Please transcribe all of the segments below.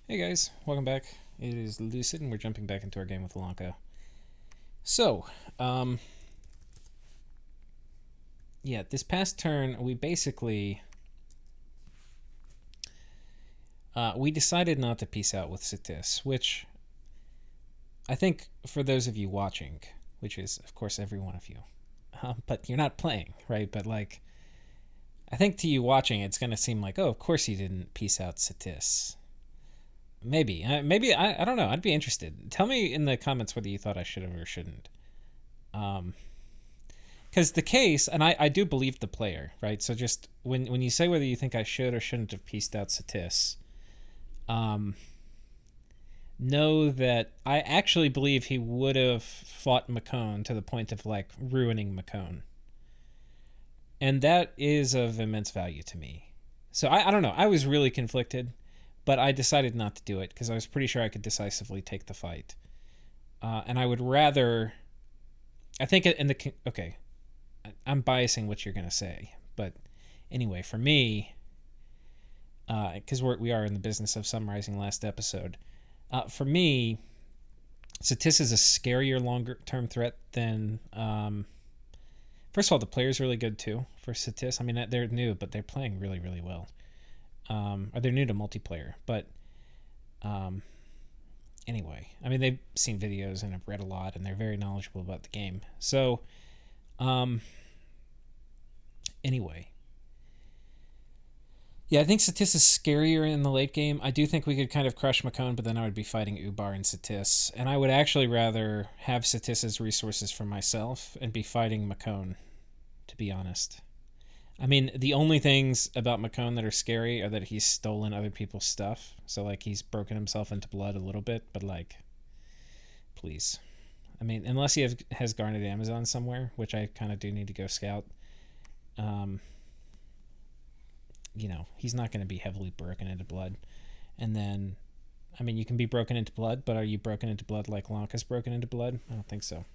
Hey guys, welcome back. It is Lucid, and we're jumping back into our game with Lanka. So, yeah, this past turn, we basically we decided not to peace out with Ctis, which I think for those of you watching, which is of course every one of you, but you're not playing, right? But like, I think to you watching, it's gonna seem like, oh, of course you didn't peace out Ctis. Maybe I don't know. I'd be interested. Tell me in the comments whether you thought I should have or shouldn't. Because the case, and I do believe the player, right? So just when you say whether you think I should or shouldn't have pieced out Ctis, know that I actually believe he would have fought McCone to the point of like ruining McCone, and that is of immense value to me. So I don't know. I was really conflicted, but I decided not to do it because I was pretty sure I could decisively take the fight, and I would rather. I think in the okay, I'm biasing what you're gonna say, but anyway, for me, because we are in the business of summarizing last episode, for me, Ctis is a scarier longer term threat than. First of all, the player's really good too for Ctis. I mean, they're new, but they're playing really, really well. Or they're new to multiplayer, but anyway, I mean, they've seen videos and have read a lot, and they're very knowledgeable about the game. So, anyway, yeah, I think Ctis is scarier in the late game. I do think we could kind of crush McCone, but then I would be fighting Ubar and Ctis, and I would actually rather have Ctis's resources for myself and be fighting McCone, to be honest. I mean, the only things about McCone that are scary are that he's stolen other people's stuff. So, like, he's broken himself into blood a little bit, but, like, please. I mean, unless he has Garnet Amazon somewhere, which I kind of do need to go scout, he's not going to be heavily broken into blood. And then, I mean, you can be broken into blood, but are you broken into blood like Lanka's broken into blood? I don't think so.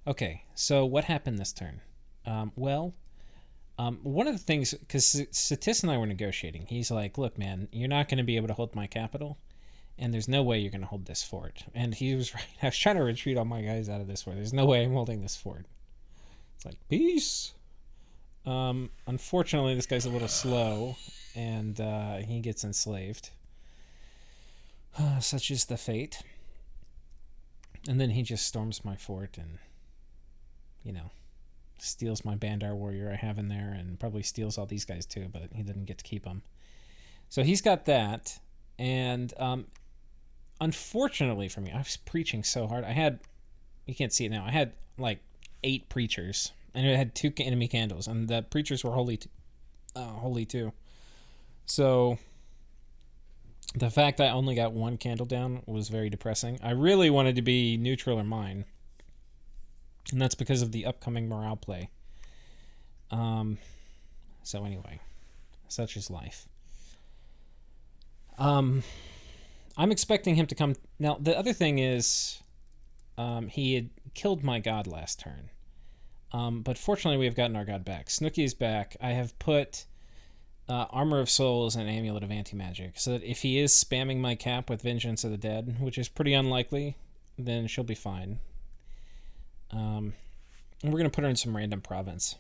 Okay, so what happened this turn? One of the things, because Ctis and I were negotiating, he's like, look, man, you're not going to be able to hold my capital, and there's no way you're going to hold this fort. And he was right. I was trying to retreat all my guys out of this fort. There's no way I'm holding this fort. It's like, peace. Unfortunately, this guy's a little slow, and he gets enslaved. Such is the fate. And then he just storms my fort and, steals my Bandar warrior I have in there, and probably steals all these guys too, but he didn't get to keep them. So he's got that, and unfortunately for me, I was preaching so hard. You can't see it now, I had like 8 preachers, and it had 2 enemy candles, and the preachers were holy too. So the fact I only got 1 candle down was very depressing. I really wanted to be neutral or mine, and that's because of the upcoming morale play. So anyway, such is life. I'm expecting him to come. Now, the other thing is, he had killed my god last turn. But fortunately, we have gotten our god back. Snooki is back. I have put Armor of Souls and Amulet of Anti-Magic, so that if he is spamming my cap with Vengeance of the Dead, which is pretty unlikely, then she'll be fine. And we're going to put her in some random province.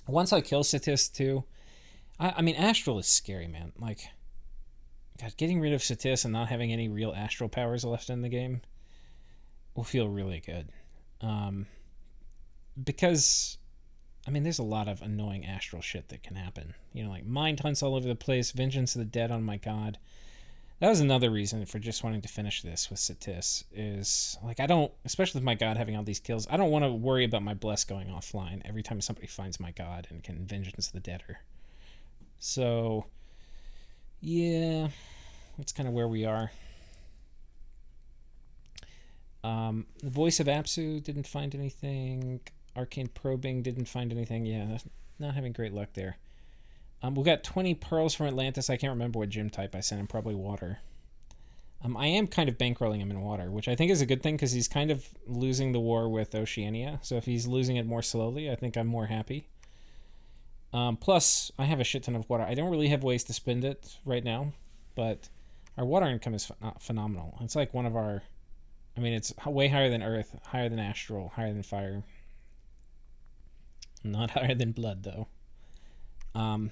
Once I kill Ctis too, I mean, Astral is scary, man. Like, God, getting rid of Ctis and not having any real Astral powers left in the game will feel really good. Because, I mean, there's a lot of annoying Astral shit that can happen. Like Mind Hunts all over the place, Vengeance of the Dead on my god. That was another reason for just wanting to finish this with Ctis, is like, I don't, especially with my god having all these kills, I don't want to worry about my bless going offline every time somebody finds my god and can Vengeance the Dead her. So yeah, that's kind of where we are. The Voice of Apsu didn't find anything. Arcane Probing didn't find anything. Yeah, not having great luck there. We got 20 pearls from Atlantis. I can't remember what gym type I sent him. Probably water. I am kind of bankrolling him in water, which I think is a good thing because he's kind of losing the war with Oceania. So if he's losing it more slowly, I think I'm more happy. Plus, I have a shit ton of water. I don't really have ways to spend it right now, but our water income is phenomenal. It's like one of our... I mean, it's way higher than Earth, higher than Astral, higher than Fire. Not higher than Blood, though. So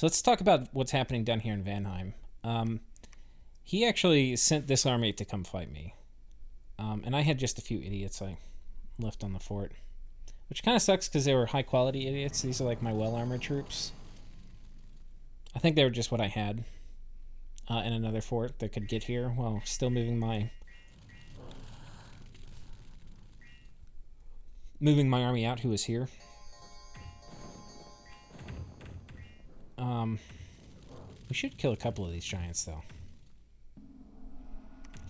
let's talk about what's happening down here in Vanheim. He actually sent this army to come fight me. And I had just a few idiots I left on the fort. Which kind of sucks because they were high-quality idiots. These are like my well-armored troops. I think they were just what I had in another fort that could get here while still moving my army out who was here. We should kill a couple of these giants, though.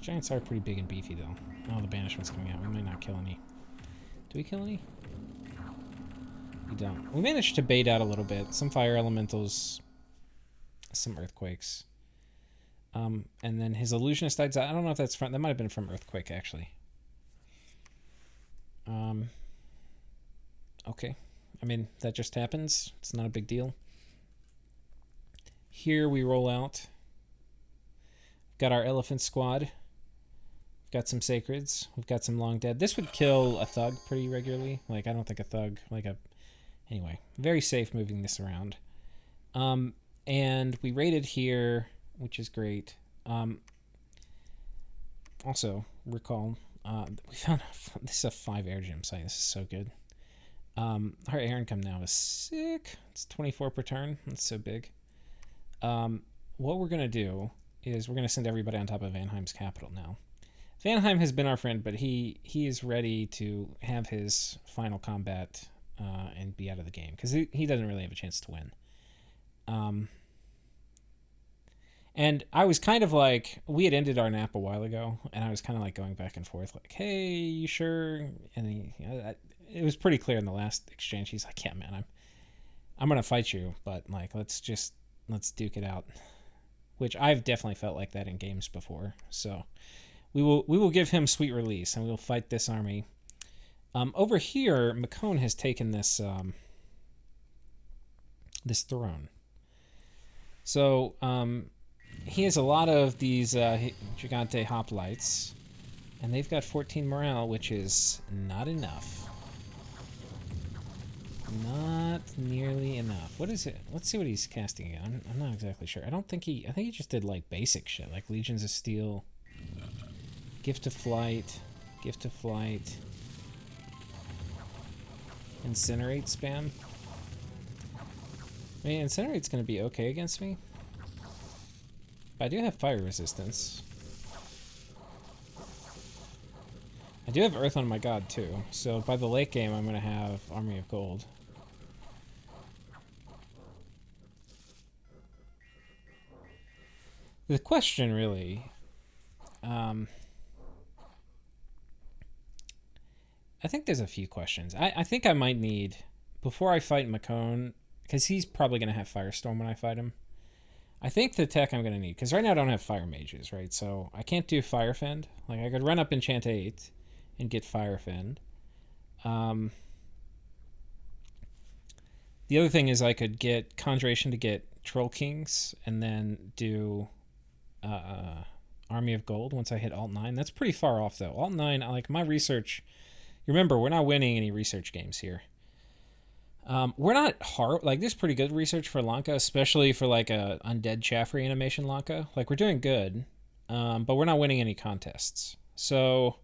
Giants are pretty big and beefy, though. Oh, the banishment's coming out. We might not kill any. Do we kill any? We don't. We managed to bait out a little bit. Some fire elementals. Some earthquakes. And then his illusionist died. I don't know if that's from... That might have been from Earthquake, actually. Okay. I mean, that just happens. It's not a big deal. Here we roll out. Got our elephant squad. Got some sacreds. We've got some long dead. This would kill a thug pretty regularly. Like, I don't think a thug... Anyway, very safe moving this around. And we raided here, which is great. Also, recall, we found... This is a 5 air gem site. This is so good. Our air income now is sick. It's 24 per turn. That's so big. What we're going to do is we're going to send everybody on top of Vanheim's capital now. Vanheim has been our friend, but he is ready to have his final combat and be out of the game, because he doesn't really have a chance to win. And I was kind of like, we had ended our nap a while ago, and I was kind of like going back and forth, like, hey, you sure? And it was pretty clear in the last exchange. He's like, yeah, man, I'm going to fight you, but like, let's duke it out. Which I've definitely felt like that in games before. So we will give him sweet release, and we'll fight this army. Over here, Makone has taken this this throne. So he has a lot of these Gigante hoplites, and they've got 14 morale, which is not enough. Not nearly enough. What is it? Let's see what he's casting again. I'm not exactly sure. I think he just did like basic shit, like Legions of Steel, Gift of Flight, Incinerate spam. I mean, Incinerate's going to be okay against me. But I do have fire resistance. I do have Earth on my god, too. So by the late game, I'm going to have Army of Gold. The question, really... I think there's a few questions. I think I might need... Before I fight Makone, because he's probably going to have Firestorm when I fight him. I think the tech I'm going to need... Because right now I don't have Fire Mages, right? So I can't do Fire Fend. Like, I could run up Enchant 8 and get Fire Fend. The other thing is I could get Conjuration to get Troll Kings and then do Army of Gold once I hit Alt 9. That's pretty far off, though. Alt 9, like, my research... Remember, we're not winning any research games here. We're not hard... Like, this is pretty good research for Lanka, especially for, like, a Undead Chaffrey animation Lanka. Like, we're doing good, but we're not winning any contests. So,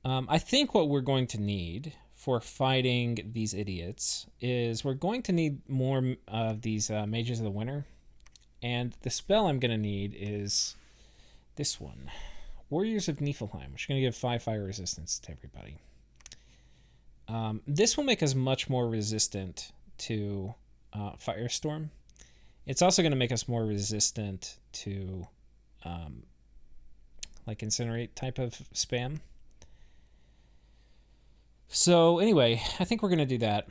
I think what we're going to need for fighting these idiots is we're going to need more of these Mages of the Winter. And the spell I'm going to need is this one. Warriors of Nephilim, which is going to give 5 fire resistance to everybody. This will make us much more resistant to Firestorm. It's also going to make us more resistant to like Incinerate type of spam. So anyway, I think we're going to do that.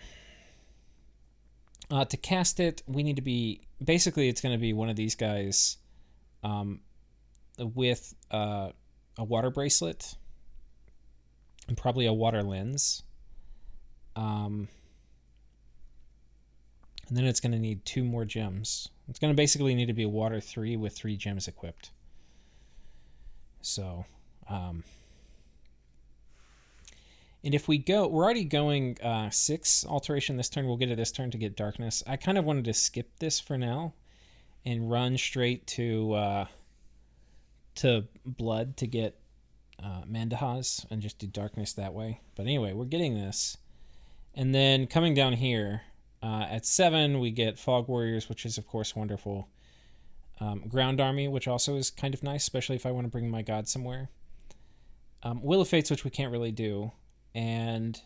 To cast it, we need to be... Basically, it's going to be one of these guys with a water bracelet and probably a water lens. And then it's going to need 2 more gems. It's going to basically need to be a water 3 with 3 gems equipped. So, and if we go, we're already going 6 alteration this turn. We'll get it this turn to get darkness. I kind of wanted to skip this for now and run straight to blood to get Mandahas and just do darkness that way. But anyway, we're getting this. And then coming down here, at 7, we get Fog Warriors, which is, of course, wonderful. Ground Army, which also is kind of nice, especially if I want to bring my god somewhere. Will of Fates, which we can't really do. And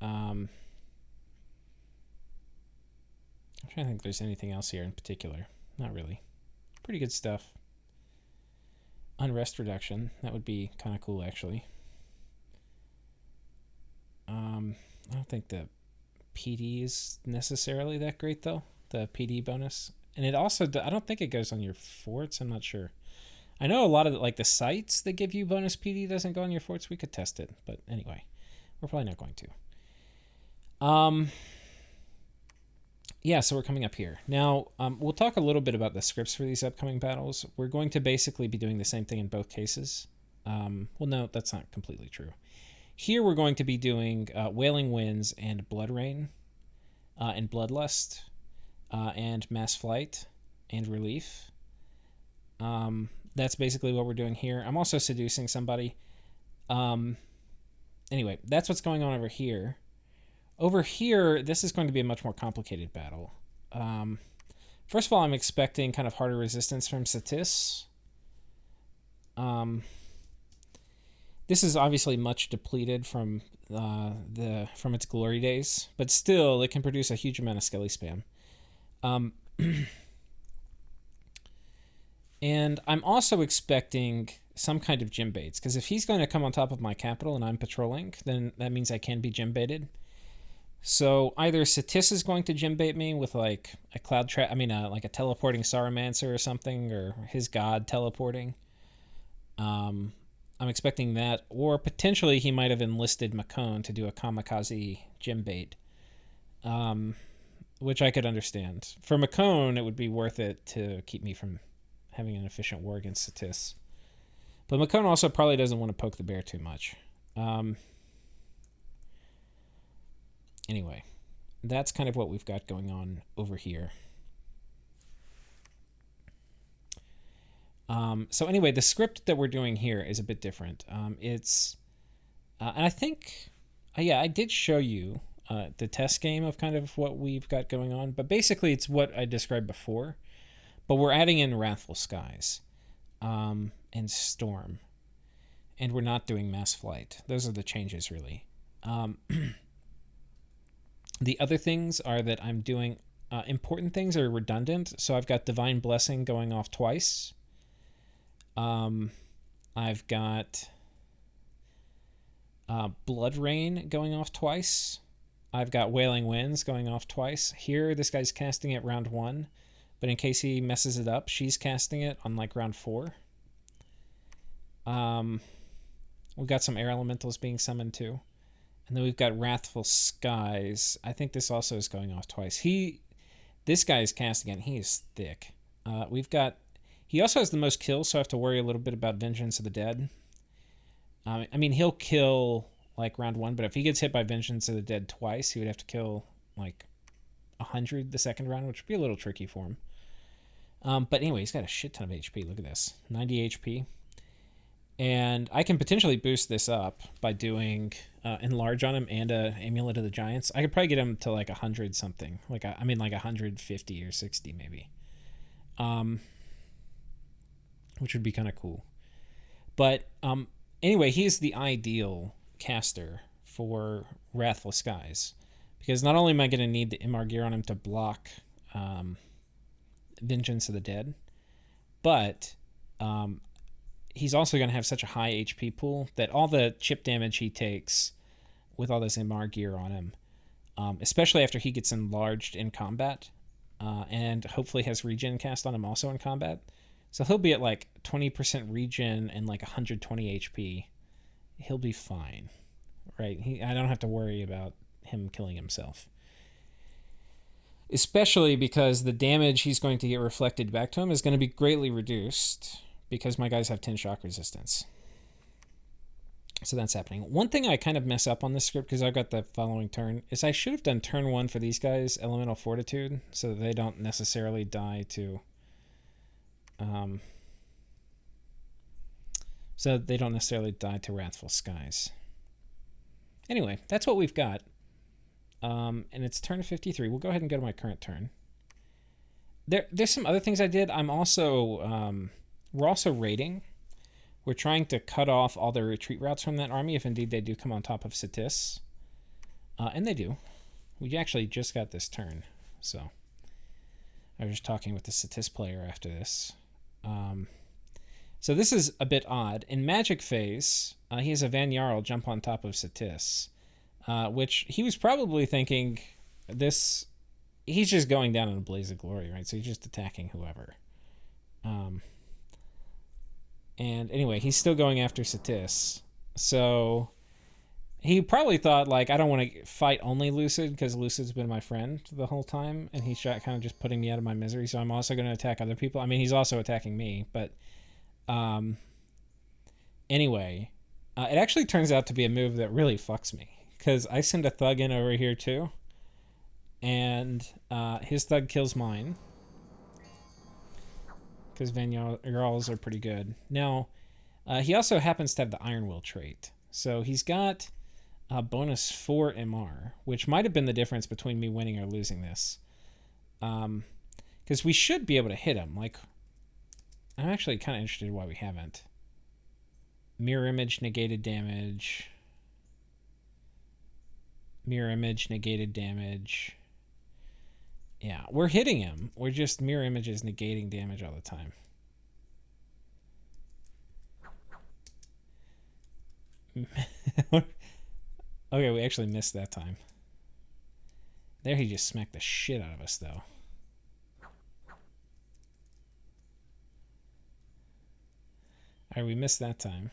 I'm trying to think if there's anything else here in particular. Not really. Pretty good stuff. Unrest reduction. That would be kind of cool, actually. I don't think the PD is necessarily that great, though. The PD bonus. And it also, I don't think it goes on your forts. I'm not sure. I know a lot of like the sites that give you bonus PD doesn't go on your forts. We could test it. But anyway, we're probably not going to. Yeah, so we're coming up here. Now, we'll talk a little bit about the scripts for these upcoming battles. We're going to basically be doing the same thing in both cases. Well, no, that's not completely true. Here we're going to be doing Wailing Winds and Blood Rain, and Bloodlust, and Mass Flight, and Relief. That's basically what we're doing here. I'm also seducing somebody. Anyway, that's what's going on over here. Over here, this is going to be a much more complicated battle. First of all, I'm expecting kind of harder resistance from Ctis. This is obviously much depleted from its glory days, but still, it can produce a huge amount of Skelly spam. And I'm also expecting some kind of gym baits, because if he's going to come on top of my capital and I'm patrolling, then that means I can be gym baited. So either Ctis is going to gym bait me with like a cloud trap, like a teleporting Sauromancer or something, or his god teleporting. I'm expecting that, or potentially he might have enlisted Makone to do a kamikaze gym bait, which I could understand. For Makone, it would be worth it to keep me from having an efficient war against Ctis. But Makone also probably doesn't want to poke the bear too much. Anyway, that's kind of what we've got going on over here. So anyway, the script that we're doing here is a bit different. And I think, I did show you the test game of kind of what we've got going on, but basically it's what I described before, but we're adding in Wrathful Skies and Storm, and we're not doing Mass Flight. Those are the changes, really. The other things are that I'm doing important things are redundant, so I've got Divine Blessing going off twice. I've got Blood Rain going off twice. I've got Wailing Winds going off twice. Here, this guy's casting it round 1, but in case he messes it up, she's casting it on like round 4. We've got some air elementals being summoned too. And then we've got Wrathful Skies. I think this also is going off twice. This guy is casting it. He is thick. He also has the most kills, so I have to worry a little bit about Vengeance of the Dead. He'll kill like round 1, but if he gets hit by Vengeance of the Dead twice, he would have to kill like 100 the second round, which would be a little tricky for him. But anyway, he's got a shit ton of HP. Look at this. 90 HP. And I can potentially boost this up by doing Enlarge on him and Amulet of the Giants. I could probably get him to like 100 something. Like 150 or 60 maybe. Which would be kind of cool. But anyway, he's the ideal caster for Wrathful Skies, because not only am I going to need the MR gear on him to block Vengeance of the Dead, but he's also going to have such a high HP pool that all the chip damage he takes with all this MR gear on him, especially after he gets enlarged in combat, and hopefully has regen cast on him also in combat. So he'll be at like 20% regen and like 120 HP. He'll be fine, right? I don't have to worry about him killing himself. especially because the damage he's going to get reflected back to him is going to be greatly reduced because my guys have 10 shock resistance. So that's happening. One thing I kind of mess up on this script, because I've got the following turn, is I should have done turn 1 for these guys, Elemental Fortitude, so that they don't necessarily die to... Wrathful Skies. Anyway, that's what we've got. And it's turn 53. We'll go ahead and go to my current turn. There's some other things I did. I'm also... we're also raiding. We're trying to cut off all the retreat routes from that army, if indeed they do come on top of Ctis. And they do. We actually just got this turn. So I was just talking with the Ctis player after this. So this is a bit odd. In Magic Phase, he has a Van Jarl jump on top of Ctis, which he was probably thinking this... He's just going down in a blaze of glory, right? So he's just attacking whoever. And anyway, he's still going after Ctis. So he probably thought, like, I don't want to fight only Lucid because Lucid's been my friend the whole time. And he's kind of just putting me out of my misery. So I'm also going to attack other people. I mean, he's also attacking me. But anyway, it actually turns out to be a move that really fucks me. Because I send a thug in over here too. And his thug kills mine. Because Van Jarls are pretty good. Now, he also happens to have the Iron Will trait. So he's got a bonus 4 MR, which might have been the difference between me winning or losing this. Because we should be able to hit him. Like, I'm actually kind of interested in why we haven't. Mirror Image, negated damage. Mirror Image, negated damage. Yeah, we're hitting him. We're just mirror images negating damage all the time. Okay, we actually missed that time. There he just smacked the shit out of us, though. Alright, we missed that time.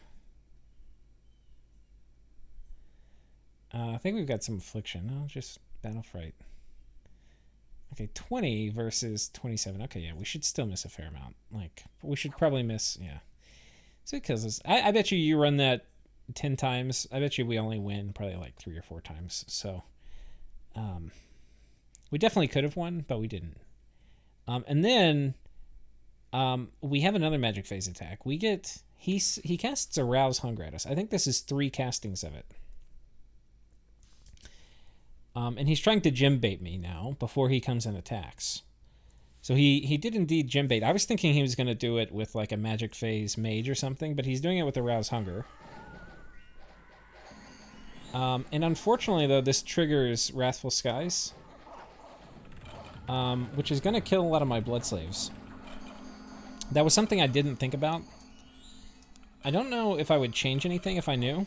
I think we've got some affliction. No, just battle fright. Okay, 20 versus 27. Okay, yeah, we should still miss a fair amount. Like, we should probably miss, yeah. So it kills us. I bet you run that 10 times. I bet you we only win probably like 3 or 4 times. So, we definitely could have won, but we didn't. And then, we have another Magic Phase attack. We get, he casts Arouse Hunger at us. I think this is 3 castings of it. And he's trying to gem bait me now before he comes and attacks. So he did indeed gem bait. I was thinking he was going to do it with like a Magic Phase Mage or something, but he's doing it with Arouse Hunger. And unfortunately, though, this triggers Wrathful Skies, which is going to kill a lot of my Blood Slaves. That was something I didn't think about. I don't know if I would change anything if I knew.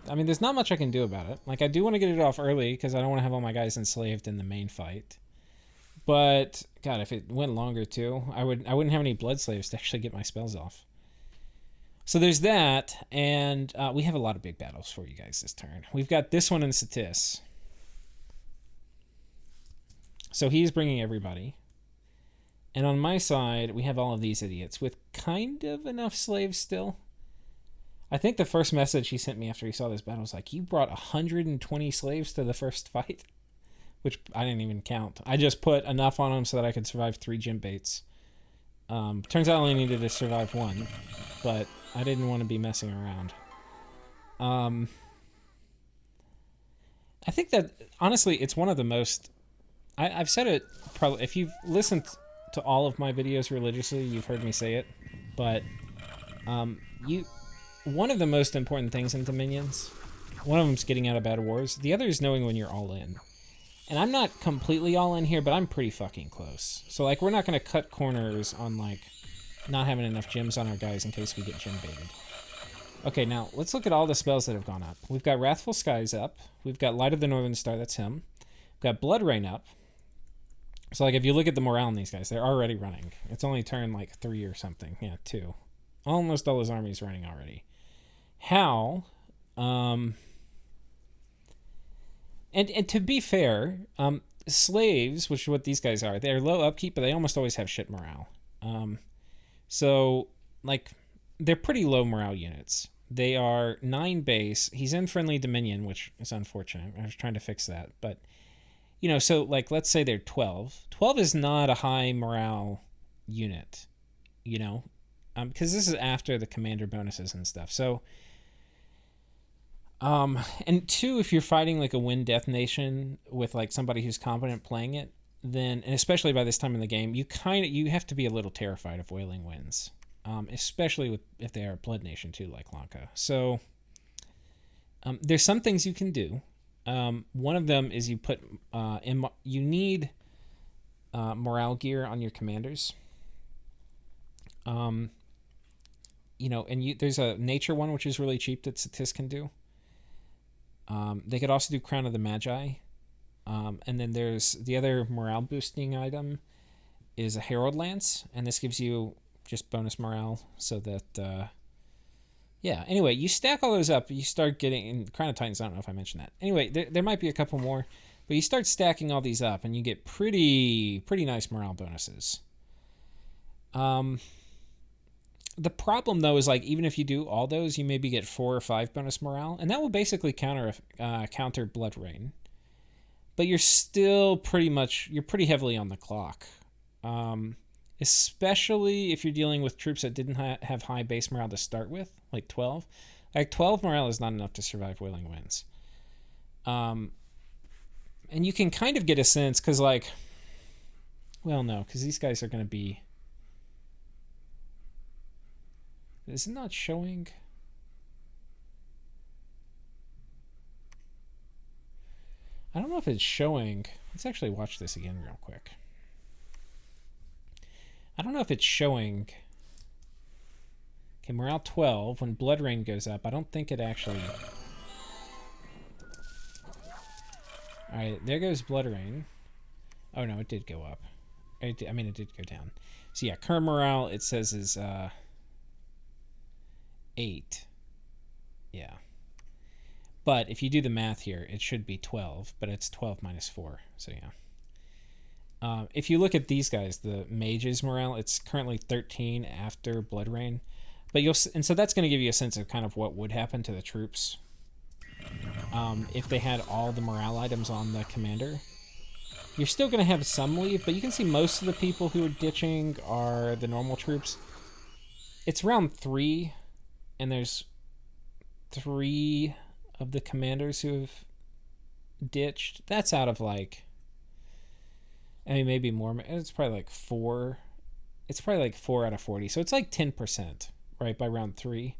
I mean, there's not much I can do about it. Like, I do want to get it off early because I don't want to have all my guys enslaved in the main fight. But, God, if it went longer, too, I wouldn't have any Blood Slaves to actually get my spells off. So there's that, and we have a lot of big battles for you guys this turn. We've got this one in Ctis. So he's bringing everybody. And on my side, we have all of these idiots with kind of enough slaves still. I think the first message he sent me after he saw this battle was like, you brought 120 slaves to the first fight? Which I didn't even count. I just put enough on them so that I could survive 3 gym baits. Turns out I only needed to survive 1, but I didn't want to be messing around. I think that, honestly, it's one of the most... I've said it probably... If you've listened to all of my videos religiously, you've heard me say it. But one of the most important things in Dominions, one of them's getting out of bad wars. The other is knowing when you're all in. And I'm not completely all in here, but I'm pretty fucking close. So, like, we're not going to cut corners on, like, not having enough gems on our guys in case we get gem baited. Okay, now, let's look at all the spells that have gone up. We've got Wrathful Skies up. We've got Light of the Northern Star, that's him. We've got Blood Rain up. So, like, if you look at the morale in these guys, they're already running. It's only turn, like, 3 or something. Yeah, 2. Almost all his army's running already. Hal, And to be fair, slaves, which is what these guys are, they're low upkeep, but they almost always have shit morale. So, like, they're pretty low morale units. They are 9 base. He's in friendly dominion, which is unfortunate. I was trying to fix that. But, you know, so, like, let's say they're 12. 12 is not a high morale unit, you know, because this is after the commander bonuses and stuff. So, and 2, if you're fighting, like, a win-death nation with, like, somebody who's competent playing it, then, and especially by this time in the game, you have to be a little terrified of Wailing Winds. Especially if they are a blood nation too, like Lanka. So there's some things you can do. One of them is you put you need morale gear on your commanders. You know, and there's a nature one which is really cheap that Ctis can do. They could also do Crown of the Magi, and then there's the other morale boosting item is a Herald Lance, and this gives you just bonus morale, so that yeah, anyway, you stack all those up, you start getting in Crown of Titans. I don't know if I mentioned that. Anyway, there might be a couple more, but you start stacking all these up and you get pretty nice morale bonuses. The problem though is, like, even if you do all those, you maybe get 4 or 5 bonus morale, and that will basically counter Blood Rain, but you're still you're pretty heavily on the clock. Especially if you're dealing with troops that didn't have high base morale to start with, like 12. Like, 12 morale is not enough to survive Wailing Winds. And you can kind of get a sense, because, like, well, no, because these guys are going to be... Is it not showing? I don't know if it's showing. Let's actually watch this again real quick. I don't know if it's showing. Okay, morale 12. When Blood Rain goes up, I don't think it actually... Alright, there goes Blood Rain. Oh, no, it did go up. It did go down. So, yeah, current morale, it says, is 8. Yeah. But if you do the math here, it should be 12, but it's 12 minus 4. So, yeah. If you look at these guys, the mage's morale, it's currently 13 after Blood Rain, but and so that's going to give you a sense of kind of what would happen to the troops if they had all the morale items on the commander. You're still going to have some leave, but you can see most of the people who are ditching are the normal troops. It's round 3, and there's 3 of the commanders who have ditched. That's out of, like, I mean, maybe more. It's probably like 4. It's probably like 4 out of 40. So it's like 10%, right, by round 3.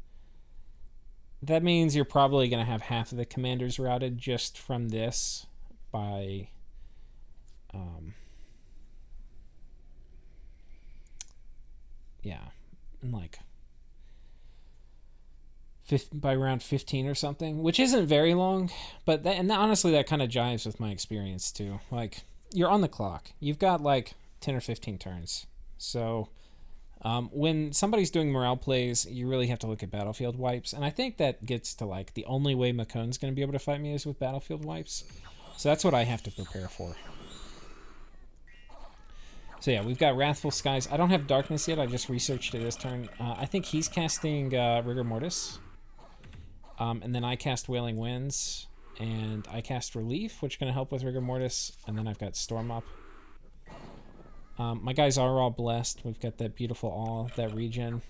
That means you're probably going to have half of the commanders routed just from this by... yeah, and like by round 15 or something, which isn't very long, but honestly, that kind of jives with my experience too. Like, you're on the clock. You've got like 10 or 15 turns. So when somebody's doing morale plays, you really have to look at battlefield wipes. And I think that gets to, like, the only way Makone's going to be able to fight me is with battlefield wipes. So that's what I have to prepare for. So yeah, we've got Wrathful Skies. I don't have Darkness yet. I just researched it this turn. I think he's casting Rigor Mortis. And then I cast Wailing Winds. And I cast Relief, which is going to help with Rigor Mortis. And then I've got Storm up. My guys are all blessed. We've got that beautiful all, that regen.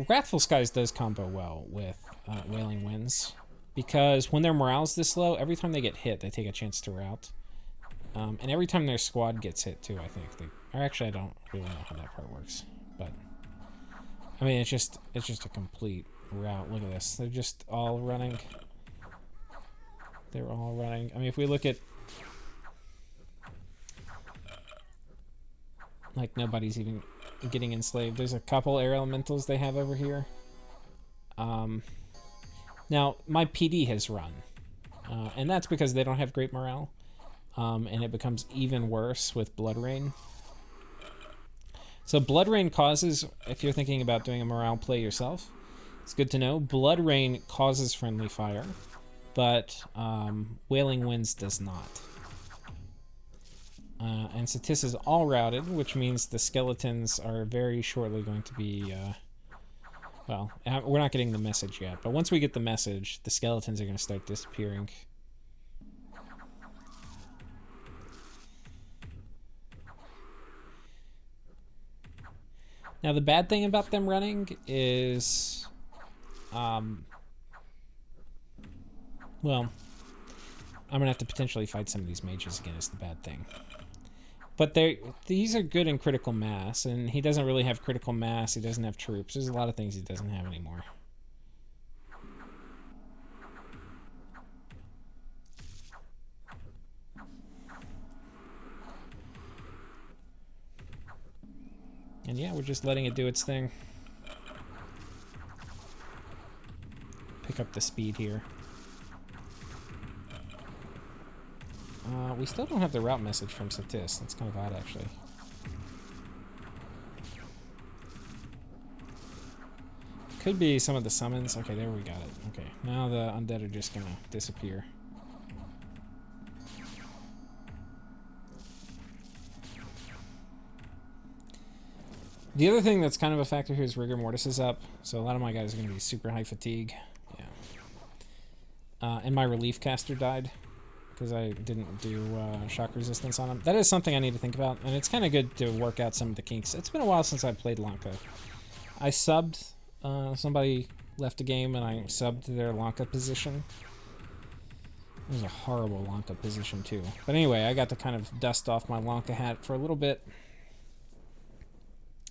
Wrathful Skies does combo well with Wailing Winds, because when their morale's this low, every time they get hit, they take a chance to rout. And every time their squad gets hit too, I think. Or actually, I don't really know how that part works. But, I mean, it's just a complete rout. Look at this. They're just all running. They're all running. I mean, if we look at... like, nobody's even getting enslaved. There's a couple air elementals they have over here. Now, my PD has run. And that's because they don't have great morale. And it becomes even worse with Blood Rain. So Blood Rain causes, if you're thinking about doing a morale play yourself, It's good to know. Blood Rain causes friendly fire, but Wailing Winds does not. And Ctis is all routed, which means the skeletons are very shortly going to be... well, we're not getting the message yet, but once we get the message, the skeletons are going to start disappearing. Now, the bad thing about them running is... well, I'm going to have to potentially fight some of these mages again is the bad thing. But these are good in critical mass, and he doesn't really have critical mass. He doesn't have troops. There's a lot of things he doesn't have anymore. And yeah, we're just letting it do its thing. Pick up the speed here. We still don't have the route message from Ctis. That's kind of odd, actually. Could be some of the summons. Okay, there we got it. Okay, now the undead are just gonna disappear. The other thing that's kind of a factor here is Rigor Mortis is up, so a lot of my guys are gonna be super high fatigue. Yeah. And my relief caster died because I didn't do shock resistance on him. That is something I need to think about, and it's kind of good to work out some of the kinks. It's been a while since I played Lanka. I subbed, somebody left a game and I subbed their Lanka position. It was a horrible Lanka position too. But anyway, I got to kind of dust off my Lanka hat for a little bit.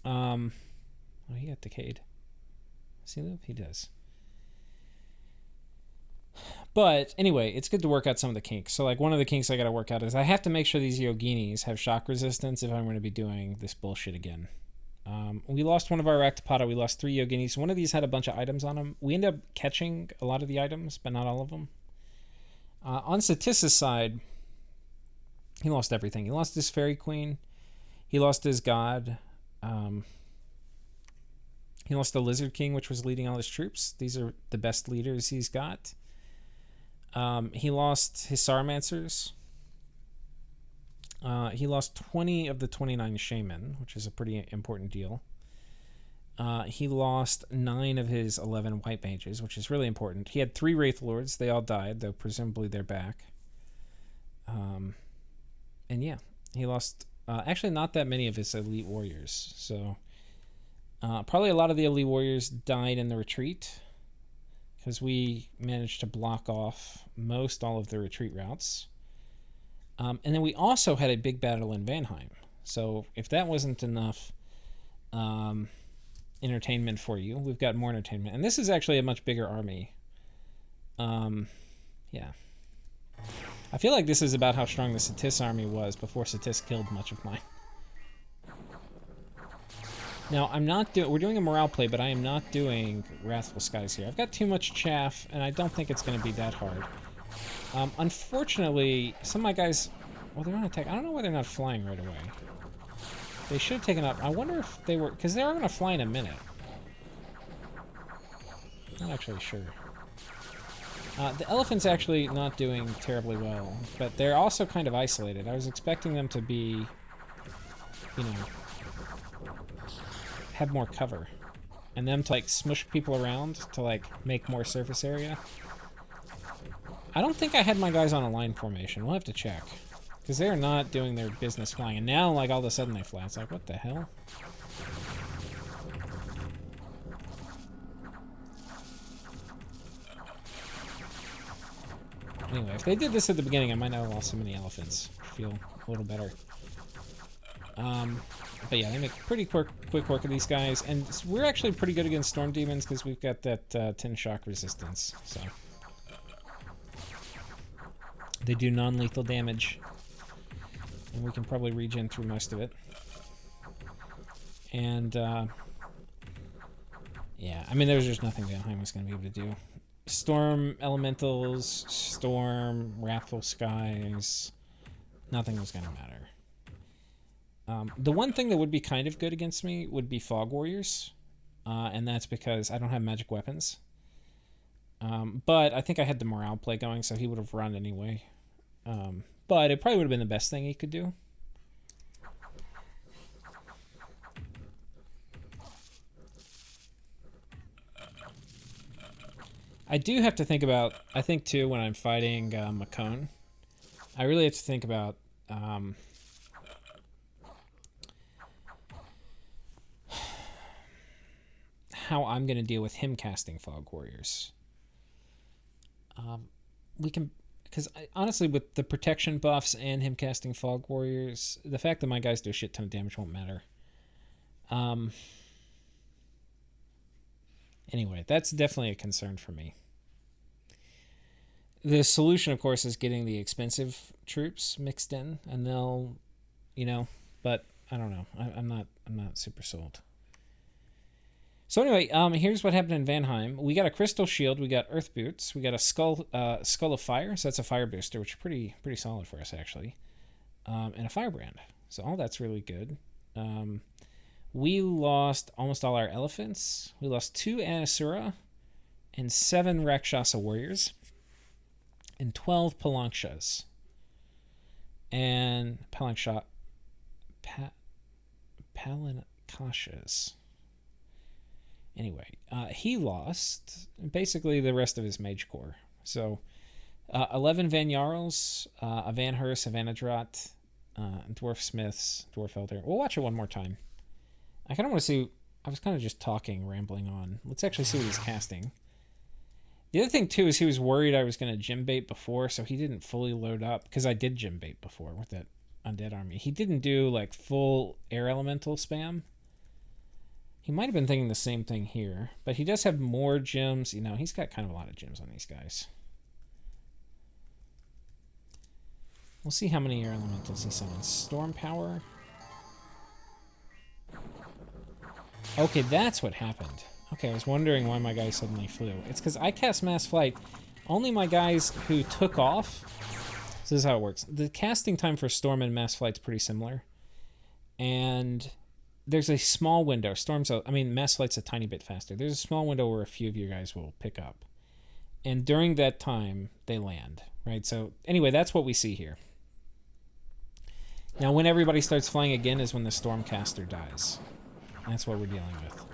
Oh, he got decayed. Does he live? He does. But anyway, it's good to work out some of the kinks. So like one of the kinks I got to work out is I have to make sure these Yoginis have shock resistance if I'm going to be doing this bullshit again. We lost one of our Raktapada. We lost 3 Yoginis. One of these had a bunch of items on them. We ended up catching a lot of the items, but not all of them. On Ctis' side, he lost everything. He lost his Fairy Queen. He lost his God. He lost the Lizard King, which was leading all his troops. These are the best leaders he's got. He lost his Sarumancers. He lost 20 of the 29 Shaman, which is a pretty important deal. He lost 9 of his 11 White Mages, which is really important. He had 3 Wraith Lords. They all died, though presumably they're back. And yeah, he lost actually not that many of his Elite Warriors. So probably a lot of the Elite Warriors died in the retreat, because we managed to block off all of the retreat routes. And then we also had a big battle in Vanheim. So if that wasn't enough entertainment for you, we've got more entertainment. And this is actually a much bigger army. Yeah. I feel like this is about how strong the Ctis army was before Ctis killed much of mine. Now, we're doing a morale play, but I am not doing Wrathful Skies here. I've got too much chaff, and I don't think it's going to be that hard. Unfortunately, some of my guys, well, they're on attack. I don't know why they're not flying right away. They should have taken up. I wonder if they were, because they are going to fly in a minute. Not actually sure. The elephant's actually not doing terribly well, but they're also kind of isolated. I was expecting them to be, you know, have more cover, and them to like smush people around to like make more surface area. I don't think I had my guys on a line formation. We'll have to check, because they're not doing their business flying, and now like all of a sudden they fly. It's like, what the hell? Anyway, if they did this at the beginning, I might not have lost so many elephants. Feel a little better. But yeah, they make pretty quick work of these guys, and we're actually pretty good against storm demons because we've got that 10 shock resistance. So they do non-lethal damage, and we can probably regen through most of it. And yeah, I mean, there's just nothing Valheim was going to be able to do. Storm elementals, storm, wrathful skies, nothing was going to matter. The one thing that would be kind of good against me would be fog warriors. and that's because I don't have magic weapons. But I think I had the morale play going, so he would have run anyway. But it probably would have been the best thing he could do. I do have to think about, I think too, when I'm fighting Macone, I really have to think about how I'm going to deal with him casting Fog Warriors. We can, because honestly, with the protection buffs and him casting Fog Warriors, the fact that my guys do a shit ton of damage won't matter. Anyway, that's definitely a concern for me. The solution, of course, is getting the expensive troops mixed in, and they'll, but I don't know. I'm not super sold. So anyway, here's what happened in Vanheim. We got a crystal shield, we got earth boots, we got a skull of fire, so that's a fire booster, which is pretty solid for us actually, and a firebrand. So all that's really good. We lost almost all our elephants. We lost 2 Anasura and 7 Rakshasa warriors and 12 Palankshas. And Palankashas. Anyway, he lost basically the rest of his mage corps. So 11 Van Jarls, a Van Hurst, a Vanadrat, Dwarf Smiths, Dwarf Elder. We'll watch it one more time. I kind of want to see... I was kind of just rambling on. Let's actually see what he's casting. The other thing, too, is he was worried I was going to gym bait before, so he didn't fully load up, because I did gym bait before with that undead army. He didn't do, like, full air elemental spam. He might have been thinking the same thing here, but he does have more gems. He's got kind of a lot of gems on these guys. We'll see how many air elementals he summons. Storm power... Okay, that's what happened. Okay, I was wondering why my guy suddenly flew. It's because I cast Mass Flight. Only my guys who took off... So this is how it works. The casting time for Storm and Mass Flight's pretty similar. And there's a small window. Mass Flight's a tiny bit faster. There's a small window where a few of you guys will pick up. And during that time, they land. Right? So anyway, that's what we see here. Now, when everybody starts flying again is when the Stormcaster dies. That's what we're dealing with.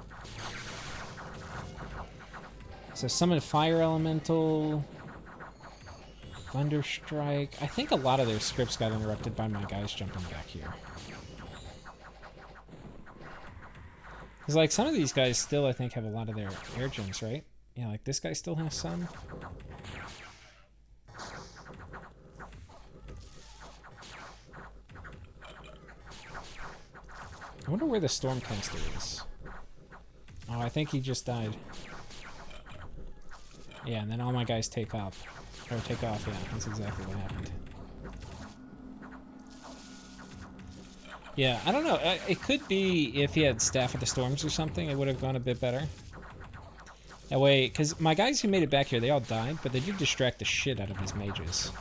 So summon Fire Elemental, Thunderstrike. I think a lot of their scripts got interrupted by my guys jumping back here. Because, like, some of these guys still, I think, have a lot of their air gems, right? Yeah, like this guy still has some. I wonder where the Stormcaster is. Oh, I think he just died. Yeah, and then all my guys take off. Or take off, yeah. That's exactly what happened. Yeah, I don't know. It could be if he had Staff of the Storms or something, it would have gone a bit better. That way, because my guys who made it back here, they all died, but they did distract the shit out of these mages.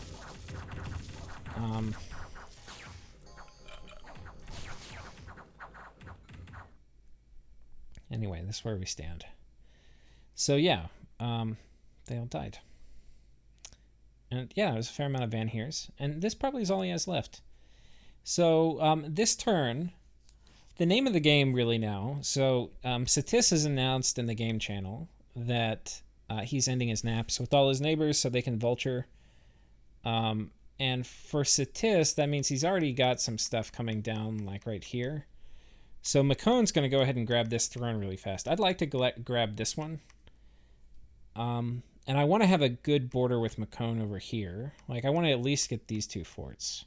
Anyway, this is where we stand. So yeah, they all died. And yeah, there's a fair amount of Van Heers. And this probably is all he has left. So this turn, the name of the game really now. So Ctis has announced in the game channel that he's ending his naps with all his neighbors so they can vulture. And for Ctis, that means he's already got some stuff coming down like right here. So Macone's going to go ahead and grab this throne really fast. I'd like to grab this one. And I want to have a good border with Macone over here. Like, I want to at least get these 2 forts.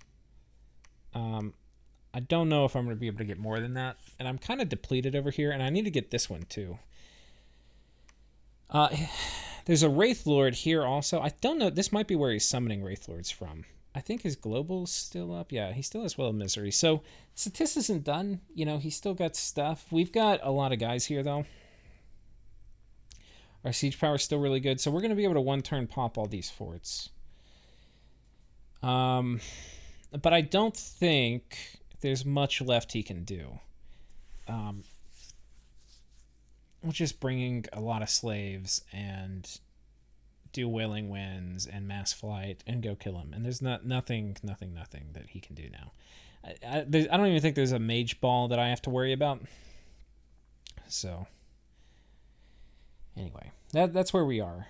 I don't know if I'm going to be able to get more than that. And I'm kind of depleted over here, and I need to get this one too. There's a Wraith Lord here also. I don't know. This might be where he's summoning Wraith Lords from. I think his global's still up. Yeah, he still has Well of Misery. So Ctis isn't done. He's still got stuff. We've got a lot of guys here, though. Our siege power is still really good. So we're going to be able to one-turn pop all these forts. But I don't think there's much left he can do. just bringing a lot of slaves and do wailing winds and mass flight and go kill him. And there's nothing that he can do now. I don't even think there's a mage ball that I have to worry about. So anyway, that's where we are.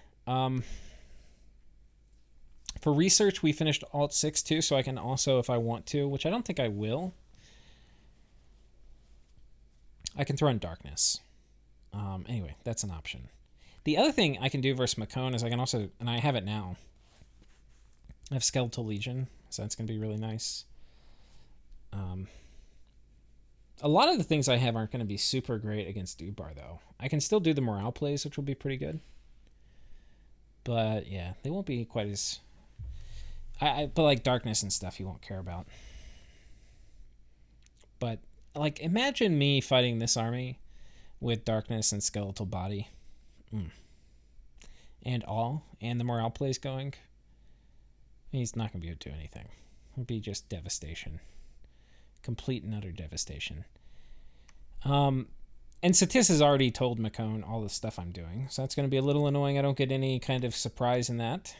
For research, we finished Alt 6 too, so I can also, if I want to, which I don't think I will, I can throw in Darkness. Anyway, that's an option. The other thing I can do versus Macone is I can also, and I have it now, I have Skeletal Legion, so that's going to be really nice. A lot of the things I have aren't going to be super great against Ubar, though. I can still do the morale plays, which will be pretty good. But, yeah, they won't be quite as... but, like, Darkness and stuff you won't care about. But, like, imagine me fighting this army with Darkness and Skeletal Body. And the morale plays going. He's not going to be able to do anything. It'll be just devastation. Complete and utter devastation. And Ctis has already told Macone all the stuff I'm doing, so that's going to be a little annoying. I don't get any kind of surprise in that.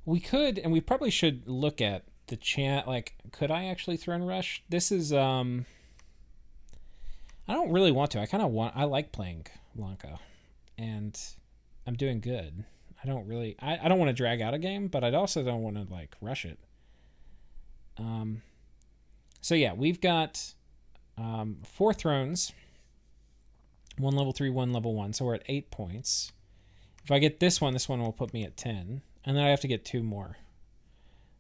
We could, and we probably should look at the chat. Like, could I actually throne rush? This is, I don't really want to. I like playing Lanka, and I'm doing good. I don't want to drag out a game, but I also don't want to, like, rush it. So yeah, we've got 4 thrones, 1 level 3, 1 level 1, so we're at 8 points. If I get this one will put me at 10, and then I have to get 2 more.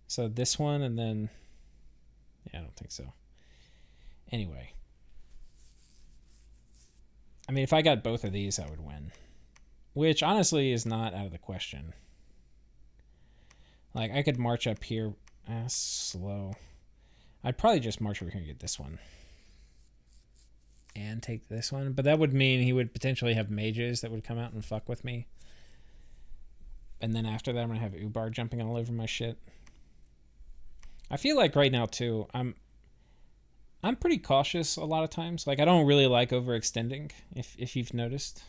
So this one, and then, yeah, I don't think so. Anyway, I mean, if I got both of these, I would win, which honestly is not out of the question. Like, I could march up here. Slow. I'd probably just march over here and get this one. And take this one. But that would mean he would potentially have mages that would come out and fuck with me. And then after that, I'm going to have Ubar jumping all over my shit. I feel like right now, too, I'm pretty cautious a lot of times. Like, I don't really like overextending, if you've noticed.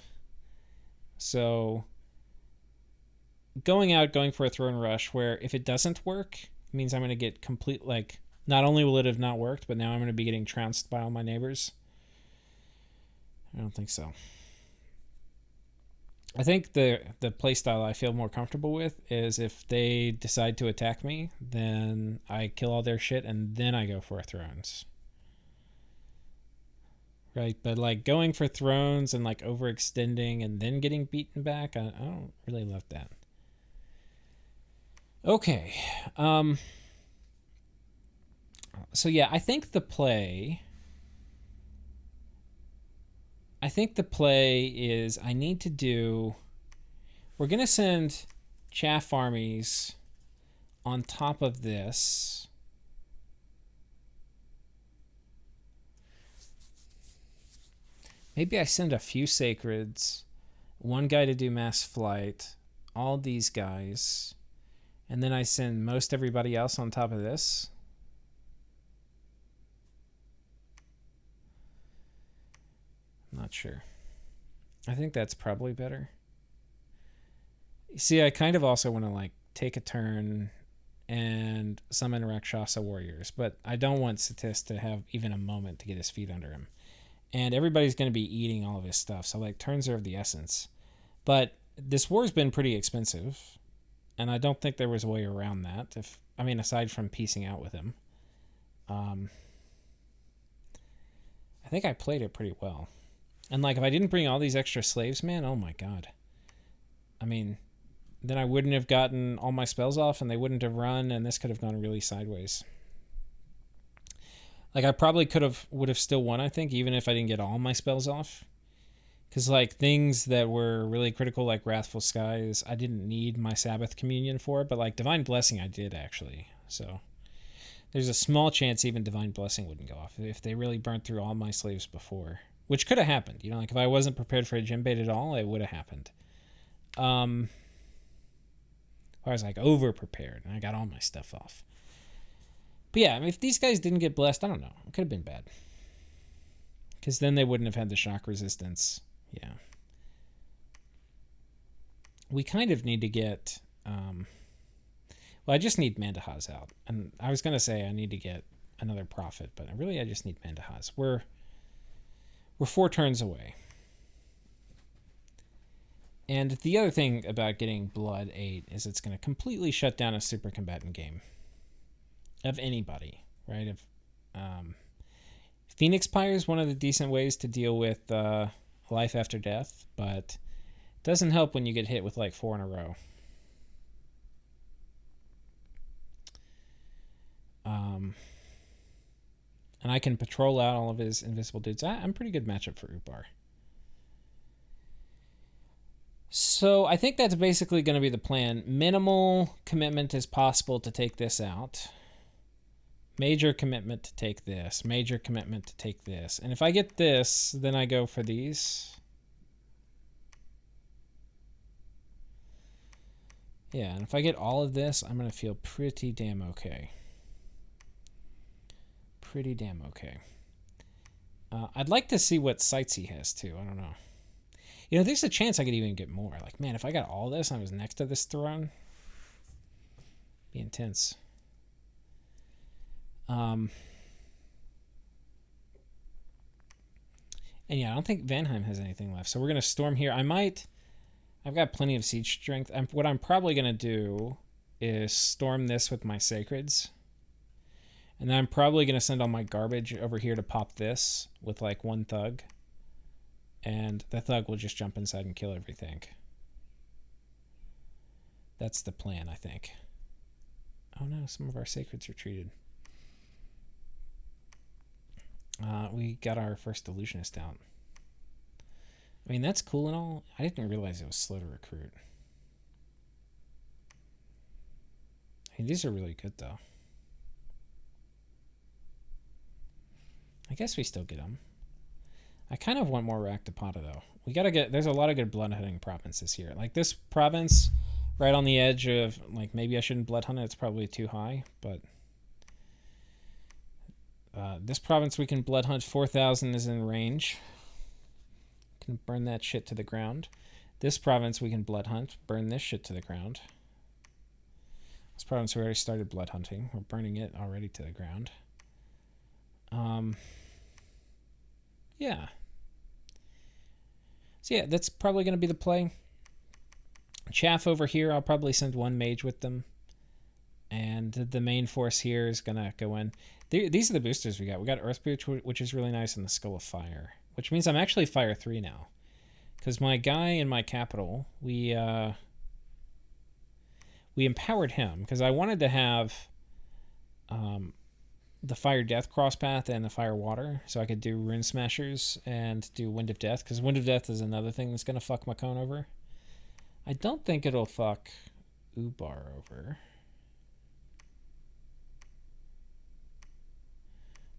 So, going for a throne rush where if it doesn't work, it means I'm going to get complete, like, not only will it have not worked, but now I'm going to be getting trounced by all my neighbors. I don't think so. I think the playstyle I feel more comfortable with is if they decide to attack me, then I kill all their shit and then I go for a thrones. Right? But, like, going for thrones and, like, overextending and then getting beaten back, I don't really love that. Okay. So yeah, I think the play is I need to do, we're going to send chaff armies on top of this. Maybe I send a few sacreds, one guy to do mass flight, all these guys, and then I send most everybody else on top of this. Not sure. I think that's probably better. See, I kind of also want to, like, take a turn and summon Rakshasa warriors, but I don't want Ctis to have even a moment to get his feet under him. And everybody's going to be eating all of his stuff, so, like, turns are of the essence. But this war's been pretty expensive, and I don't think there was a way around that. Aside from piecing out with him. I think I played it pretty well. And, like, if I didn't bring all these extra slaves, man, oh my god. I mean, then I wouldn't have gotten all my spells off, and they wouldn't have run, and this could have gone really sideways. Like, I probably would have still won, I think, even if I didn't get all my spells off. Because, like, things that were really critical, like Wrathful Skies, I didn't need my Sabbath Communion for, but, like, Divine Blessing I did, actually. So, there's a small chance even Divine Blessing wouldn't go off if they really burnt through all my slaves before. Which could have happened. You know, like, if I wasn't prepared for a gym bait at all, it would have happened. I was, like, over-prepared, and I got all my stuff off. But yeah, I mean, if these guys didn't get blessed, I don't know. It could have been bad. Because then they wouldn't have had the shock resistance. Yeah. We kind of need to get... well, I just need Mandahaz out. And I was going to say I need to get another Prophet, but I just need Mandahaz. We're 4 turns away. And the other thing about getting Blood 8 is it's going to completely shut down a super combatant game. Of anybody, right? If Phoenix Pyre is one of the decent ways to deal with life after death, but it doesn't help when you get hit with like 4 in a row. And I can patrol out all of his invisible dudes. I'm a pretty good matchup for Ubar. So I think that's basically going to be the plan. Minimal commitment as possible to take this out. Major commitment to take this. Major commitment to take this. And if I get this, then I go for these. Yeah, and if I get all of this, I'm going to feel pretty damn okay. Pretty damn okay. I'd like to see what sites he has, too. I don't know. You know, there's a chance I could even get more. Like, man, if I got all this and I was next to this throne, it'd be intense. And yeah, I don't think Vanheim has anything left. So we're going to storm here. I've got plenty of siege strength. What I'm probably going to do is storm this with my sacreds. And then I'm probably going to send all my garbage over here to pop this with like 1 thug. And the thug will just jump inside and kill everything. That's the plan, I think. Oh no, some of our sacreds retreated. We got our first illusionist out. I mean, that's cool and all. I didn't realize it was slow to recruit. I mean, these are really good, though. I guess we still get them. I kind of want more Raktapada, though. We gotta get... There's a lot of good bloodhunting provinces here. Like, this province, right on the edge of... Like, maybe I shouldn't bloodhunt it. It's probably too high, but... this province we can bloodhunt. 4,000 is in range. Can burn that shit to the ground. This province we can bloodhunt. Burn this shit to the ground. This province we already started bloodhunting. We're burning it already to the ground. Yeah. So yeah, that's probably going to be the play. Chaff over here, I'll probably send 1 mage with them. And the main force here is going to go in. These are the boosters we got. We got Earthboot, which is really nice, and the Skull of Fire. Which means I'm actually Fire 3 now. Because my guy in my capital, we empowered him. Because I wanted to have the Fire Death crosspath and the Fire Water. So I could do Rune Smashers and do Wind of Death. Because Wind of Death is another thing that's going to fuck Makon over. I don't think it'll fuck Ubar over.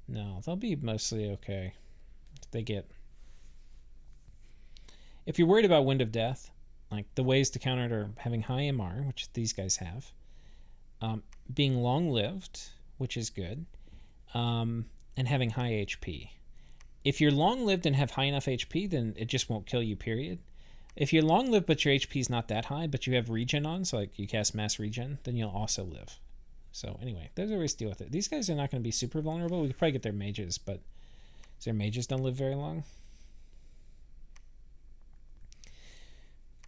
No, they'll be mostly okay. If you're worried about Wind of Death, like the ways to counter it are having high MR, which these guys have, being long-lived, which is good, and having high HP. If you're long-lived and have high enough HP, then it just won't kill you, period. If you're long-lived but your HP is not that high, but you have regen on, so like you cast mass regen, then you'll also live. So anyway, there's a ways to deal with it. These guys are not going to be super vulnerable. We could probably get their mages, but their mages don't live very long.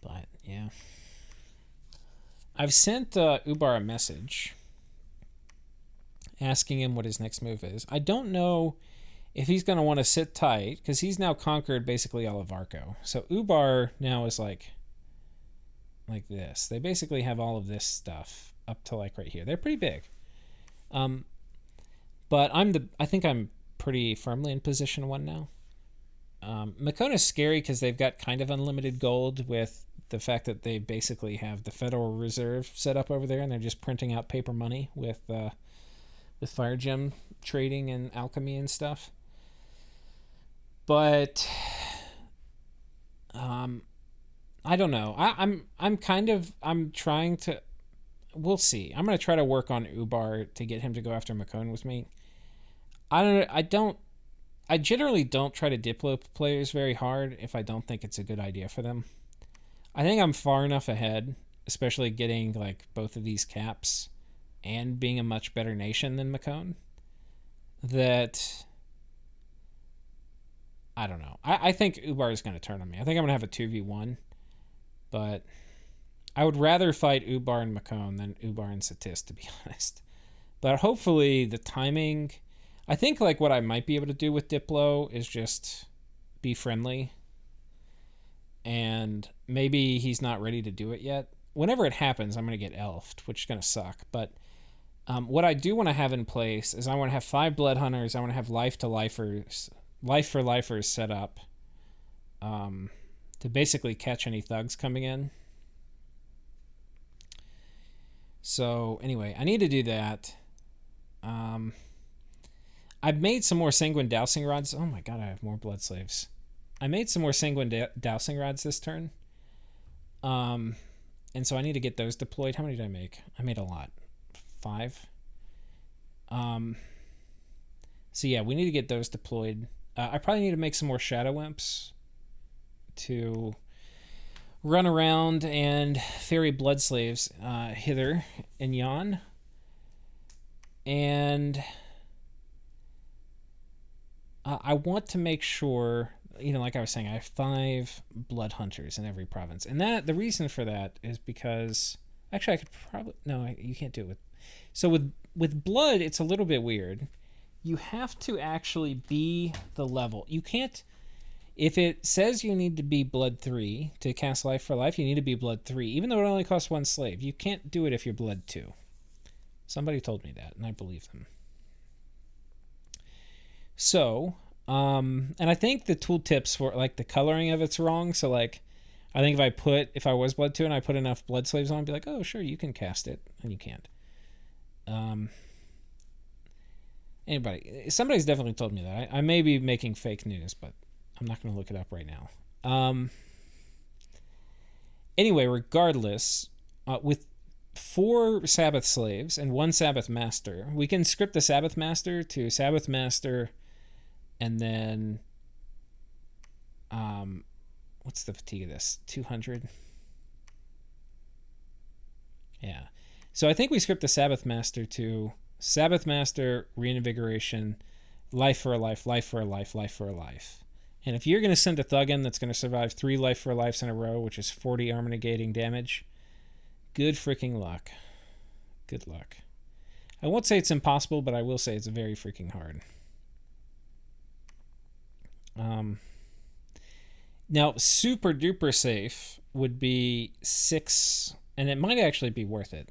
But yeah, I've sent Ubar a message asking him what his next move is. I don't know if he's going to want to sit tight because he's now conquered basically all of Arco. So Ubar now is like this. They basically have all of this stuff up to like right here. They're pretty big. But I think I'm pretty firmly in position 1 now. Makon is scary because they've got kind of unlimited gold with the fact that they basically have the Federal Reserve set up over there and they're just printing out paper money with fire gem trading and alchemy and stuff. But I don't know. I'm trying to we'll see. I'm going to try to work on Ubar to get him to go after Makone with me. I generally don't try to Diplo players very hard if I don't think it's a good idea for them. I think I'm far enough ahead, especially getting like both of these caps and being a much better nation than Makone, that I don't know. I think Ubar is going to turn on me. I think I'm going to have a 2v1, but I would rather fight Ubar and Makone than Ubar and Ctis, to be honest. But hopefully the timing... I think like what I might be able to do with Diplo is just be friendly. And maybe he's not ready to do it yet. Whenever it happens, I'm going to get elfed, which is going to suck. But what I do want to have in place is I want to have 5 Blood Hunters. I want to have life for lifers set up to basically catch any thugs coming in. So anyway, I need to do that. I've made some more Sanguine Dowsing Rods. Oh my god, I have more Blood Slaves. I made some more Sanguine Dowsing Rods this turn. And so I need to get those deployed. How many did I make? I made a lot. 5. So yeah, we need to get those deployed. I probably need to make some more Shadow Imps to run around and ferry Blood Slaves hither and yon. And... I want to make sure, like I was saying, I have 5 Blood Hunters in every province. And the reason for that is because... Actually, I could probably... No, you can't do it with... So with Blood, it's a little bit weird. You have to actually be the level. You can't... If it says you need to be Blood 3 to cast Life for Life, you need to be Blood 3, even though it only costs 1 slave. You can't do it if you're Blood 2. Somebody told me that, and I believe them. So, and I think the tooltips for like the coloring of it's wrong. So like, I think if I was Blood 2 and I put enough Blood Slaves on, I'd be like, oh sure, you can cast it, and you can't. Somebody's definitely told me that. I may be making fake news, but I'm not going to look it up right now. Anyway, regardless, with 4 Sabbath Slaves and 1 Sabbath Master, we can script the Sabbath Master to Sabbath Master. And then, what's the fatigue of this? 200? Yeah. So I think we script the Sabbath Master to Sabbath Master, Reinvigoration, Life for a Life, Life for a Life, Life for a Life. And if you're going to send a thug in that's going to survive 3 Life for a Lives in a row, which is 40 armor negating damage, good freaking luck. Good luck. I won't say it's impossible, but I will say it's very freaking hard. Now super duper safe would be 6, and it might actually be worth it.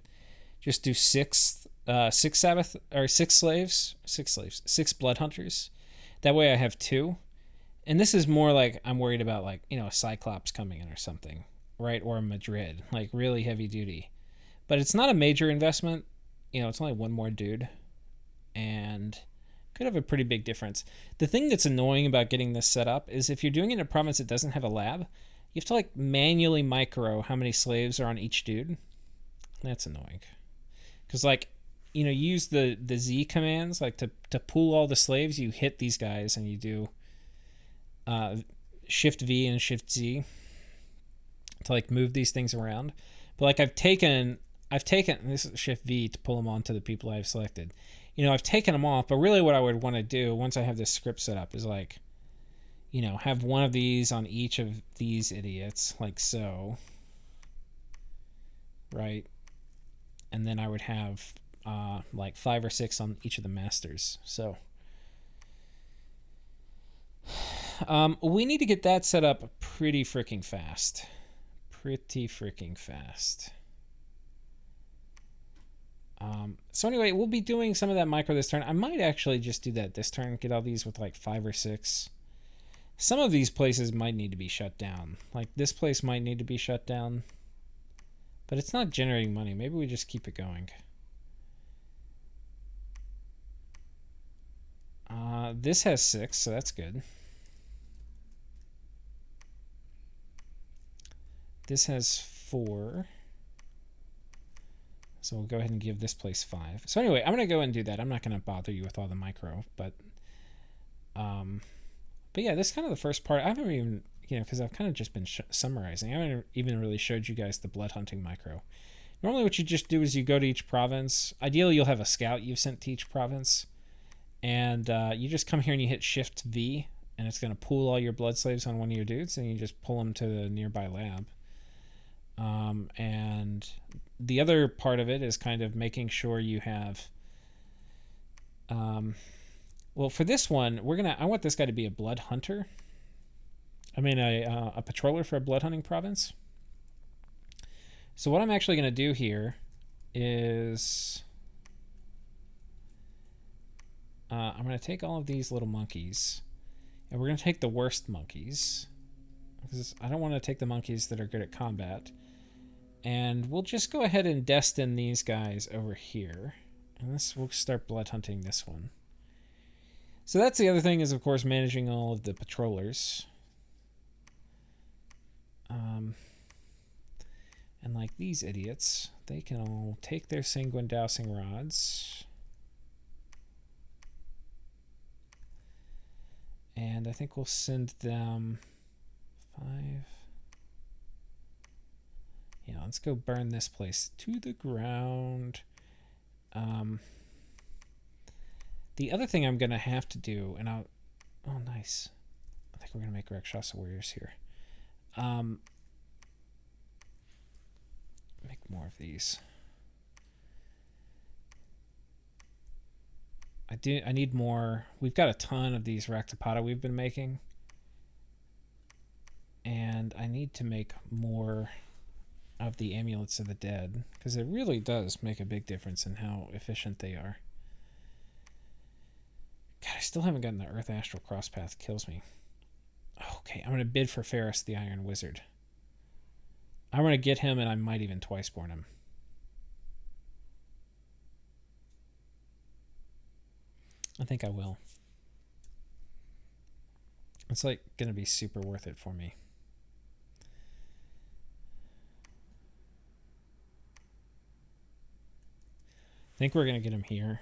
Just do 6 Sabbath or 6 slaves, 6 Blood Hunters. That way I have 2. And this is more like I'm worried about like, a Cyclops coming in or something, right? Or a Madrid, like really heavy duty. But it's not a major investment. It's only 1 more dude. And could have a pretty big difference. The thing that's annoying about getting this set up is if you're doing it in a province that doesn't have a lab, you have to like manually micro how many slaves are on each dude. That's annoying. Because like, you use the Z commands, like to pull all the slaves, you hit these guys and you do Shift V and Shift Z to like move these things around. But like I've taken this is Shift V to pull them onto the people I've selected. I've taken them off, but really what I would want to do once I have this script set up is like, have one of these on each of these idiots, like so. Right? And then I would have like 5 or 6 on each of the masters. So we need to get that set up pretty freaking fast. So anyway, we'll be doing some of that micro this turn. I might actually just do that this turn, get all these with like 5 or 6. Some of these places might need to be shut down. Like this place might need to be shut down. But it's not generating money. Maybe we just keep it going. This has 6, so that's good. This has 4. So we'll go ahead and give this place 5. So anyway, I'm going to go and do that. I'm not going to bother you with all the micro, but yeah, this is kind of the first part. I haven't even, because I've kind of just been summarizing. I haven't even really showed you guys the blood hunting micro. Normally what you just do is you go to each province. Ideally, you'll have a scout you've sent to each province. And you just come here and you hit Shift V, and it's going to pool all your blood slaves on one of your dudes, and you just pull them to the nearby lab. And the other part of it is kind of making sure you have... well, for this one, I want this guy to be a blood hunter. I mean, a patroller for a blood hunting province. So what I'm actually going to do here is... I'm going to take all of these little monkeys, and we're going to take the worst monkeys, because I don't want to take the monkeys that are good at combat. And we'll just go ahead and destine these guys over here. And we'll start blood hunting this one. So that's the other thing, is of course managing all of the patrollers. And like these idiots, they can all take their sanguine dowsing rods. And I think we'll send them 5. Yeah, let's go burn this place to the ground. The other thing I'm going to have to do, and I'll... Oh, nice. I think we're going to make Rakshasa warriors here. Make more of these. I need more. We've got a ton of these Raktapada we've been making. And I need to make more of the Amulets of the Dead, because it really does make a big difference in how efficient they are. God, I still haven't gotten the Earth Astral Crosspath. Kills me. Okay, I'm going to bid for Ferris the Iron Wizard. I'm going to get him, and I might even twice-born him. I think I will. It's like going to be super worth it for me. I think we're going to get him here.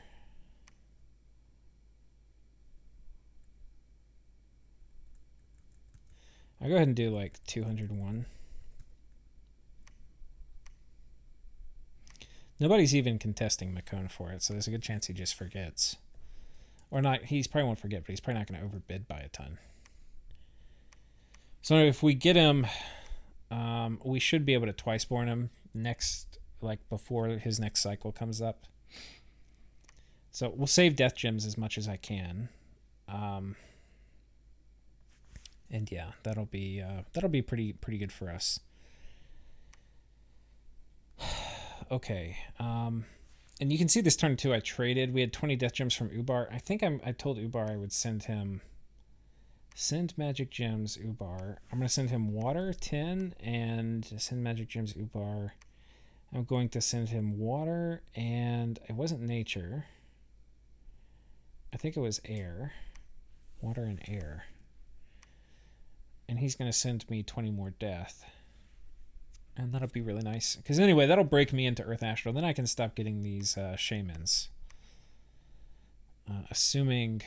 I'll go ahead and do like 201. Nobody's even contesting McCone for it, so there's a good chance he just forgets. Or not, he's probably won't forget, but he's probably not going to overbid by a ton. So if we get him, we should be able to twice-born him next, like before his next cycle comes up. So we'll save death gems as much as I can. And yeah, that'll be pretty good for us. Okay. And you can see this turn too. I traded. We had 20 death gems from Ubar. I think I told Ubar I would send magic gems Ubar. I'm going to send him water 10 and send magic gems Ubar. I'm going to send him water, and it wasn't nature. I think it was air. Water and air. And he's going to send me 20 more death. And that'll be really nice. Because anyway, that'll break me into Earth Astral. Then I can stop getting these shamans. Assuming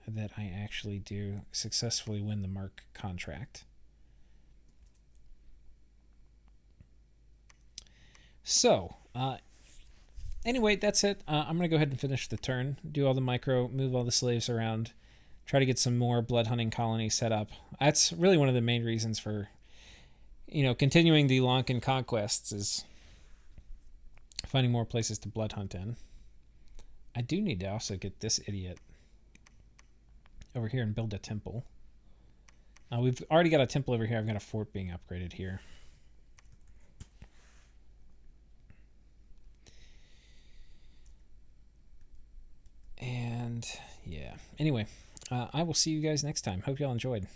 that I actually do successfully win the Mark contract. So, anyway, that's it. I'm going to go ahead and finish the turn. Do all the micro, move all the slaves around. Try to get some more blood hunting colonies set up. That's really one of the main reasons for, continuing the Lankan conquests, is finding more places to blood hunt in. I do need to also get this idiot over here and build a temple. We've already got a temple over here. I've got a fort being upgraded here. And yeah, anyway, I will see you guys next time. Hope y'all enjoyed.